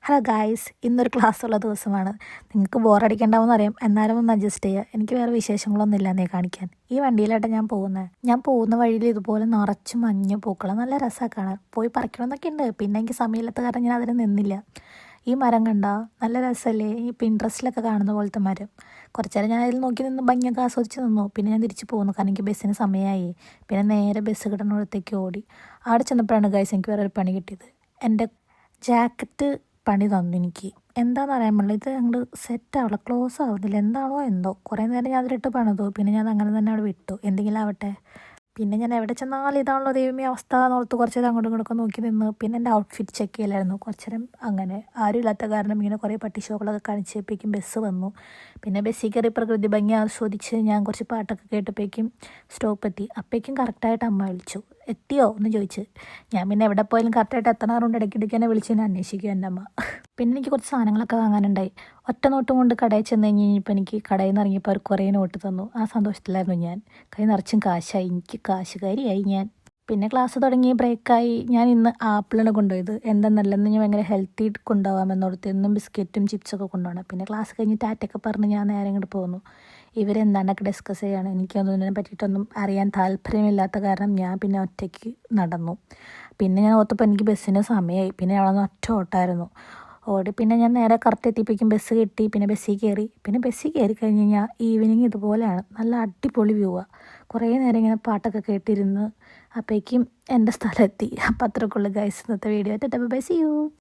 Hello guys, ഇന്നൊരു ക്ലാസ്സുള്ള ദിവസമാണ്. നിങ്ങൾക്ക് ബോറടിക്കണ്ടാവുമെന്ന് അറിയാം, എന്നാലും ഒന്ന് അഡ്ജസ്റ്റ് ചെയ്യുക. എനിക്ക് വേറെ വിശേഷങ്ങളൊന്നും ഇല്ലെന്നേ കാണിക്കാൻ. ഈ വണ്ടിയിലായിട്ട് ഞാൻ പോകുന്ന വഴിയിൽ ഇതുപോലെ നിറച്ച് മഞ്ഞ പൂക്കളം, നല്ല രസമാണ് കാണാൻ. പോയി പറിക്കണമെന്നൊക്കെ ഉണ്ട്, പിന്നെ എനിക്ക് സമയമില്ലാത്ത കാരണം ഞാൻ അതിന് നിന്നില്ല. ഈ മരം കണ്ടാ നല്ല രസമല്ലേ? ഈ പിൻട്രസ്റ്റിലൊക്കെ കാണുന്ന പോലത്തെ മരം. കുറച്ച് നേരം ഞാൻ അതിൽ നോക്കി നിന്ന് ഭംഗിയൊക്കെ ആസ്വദിച്ച് നിന്നു. പിന്നെ ഞാൻ തിരിച്ച് പോകുന്നു, കാരണം എനിക്ക് ബസ്സിന് സമയമായി. പിന്നെ നേരെ ബസ് കിടന്നിടത്തേക്ക് ഓടി. അവിടെ ചെന്നപ്പോഴാണ് ഗൈസ് എനിക്ക് വേറെ ഒരു പണി കിട്ടിയത്. എൻ്റെ ജാക്കറ്റ് പണി തന്നു എനിക്ക്. എന്താണെന്ന് അറിയാൻ പാടില്ല, ഇത് അങ്ങോട്ട് സെറ്റാവില്ല, ക്ലോസ് ആവുന്നില്ല. എന്താണോ എന്തോ. കുറേ നേരം ഞാൻ അതിലിട്ട് പണിതു, പിന്നെ ഞാൻ അങ്ങനെ തന്നെ അവിടെ വിട്ടു. എന്തെങ്കിലും ആവട്ടെ. പിന്നെ ഞാൻ എവിടെ ചെന്നാലും ഇതാണല്ലോ ദൈവമേ അവസ്ഥ എന്നോർത്ത് കുറച്ച് നേരം അങ്ങോട്ടും ഇങ്ങോട്ടൊക്കെ നോക്കി നിന്ന്. പിന്നെ എൻ്റെ ഔട്ട്ഫിറ്റ് ചെക്ക് ചെയ്യലായിരുന്നു കുറച്ച് നേരം. അങ്ങനെ ആരും ഇല്ലാത്ത കാരണം ഇങ്ങനെ കുറേ പട്ടി ഷോകളൊക്കെ കാണിച്ചപ്പോഴേക്കും ബസ് വന്നു. പിന്നെ ബസ്സിൽ കയറി പ്രകൃതി ഭംഗി ആസ്വദിച്ച് ഞാൻ കുറച്ച് പാട്ടൊക്കെ കേട്ടപ്പോഴേക്കും സ്റ്റോപ്പ് എത്തി. അപ്പോഴേക്കും കറക്റ്റായിട്ട് അമ്മ വിളിച്ചു. എത്തിയോ എന്ന് ചോദിച്ച്. ഞാൻ പിന്നെ എവിടെ പോയാലും കറക്റ്റായിട്ട് എത്തണാറുണ്ട് ഇടയ്ക്കിടയ്ക്ക് എന്നെ വിളിച്ച് തന്നെ അന്വേഷിക്കും എൻ്റെ അമ്മ. പിന്നെ എനിക്ക് കുറച്ച് സാധനങ്ങളൊക്കെ വാങ്ങാനുണ്ടായി. ഒറ്റ നോട്ടും കൊണ്ട് കടയിൽ ചെന്ന് കഴിഞ്ഞപ്പോൾ എനിക്ക് കടയിൽ നിന്ന് ഇറങ്ങിയപ്പോൾ അവർ കുറേ നോട്ട് തന്നു. ആ സന്തോഷത്തിലായിരുന്നു ഞാൻ. കൈ നിറച്ചും കാശായി, എനിക്ക് കാശുകാരിയായി ഞാൻ. പിന്നെ ക്ലാസ് തുടങ്ങി ബ്രേക്കായി. ഞാൻ ഇന്ന് ആപ്പിളിനെ കൊണ്ടുപോയത്. എന്താണെന്നല്ലെന്ന് ഞാൻ ഭയങ്കര ഹെൽത്തി കൊണ്ടുപോകാമെന്നോർത്ത് എന്നും ബിസ്ക്കറ്റും ചിപ്സൊക്കെ കൊണ്ടുപോകണം. പിന്നെ ക്ലാസ് കഴിഞ്ഞ് ടാറ്റൊക്കെ പറഞ്ഞ് ഞാൻ നേരെ ഇങ്ങോട്ട് പോന്നു. ഇവരെന്താണ്ടൊക്കെ ഡിസ്കസ് ചെയ്യുകയാണ്. എനിക്കൊന്നിനെ പറ്റിയിട്ടൊന്നും അറിയാൻ താല്പര്യമില്ലാത്ത കാരണം ഞാൻ പിന്നെ ഒറ്റയ്ക്ക് നടന്നു. പിന്നെ ഞാൻ ഓർത്തപ്പോൾ എനിക്ക് ബസ്സിന് സമയമായി. പിന്നെ അവിടെ നിന്ന് ഒറ്റ ഓട്ടമായിരുന്നു. ഓടി പിന്നെ ഞാൻ നേരെ കറക്റ്റ് എത്തിയപ്പോഴേക്കും ബസ് കിട്ടി. പിന്നെ ബസ്സിൽ കയറി. പിന്നെ ബസ്സിൽ കയറി കഴിഞ്ഞ് കഴിഞ്ഞാൽ ഈവനിങ് ഇതുപോലെയാണ്, നല്ല അടിപൊളി വ്യൂവാണ്. കുറേ നേരം ഇങ്ങനെ പാട്ടൊക്കെ കേട്ടിരുന്ന് അപ്പോഴേക്കും എൻ്റെ സ്ഥലം എത്തി. അപ്പം അത്രയ്ക്കുള്ളൂ ഗൈസ് ഇന്നത്തെ വീഡിയോ. Bye, see U.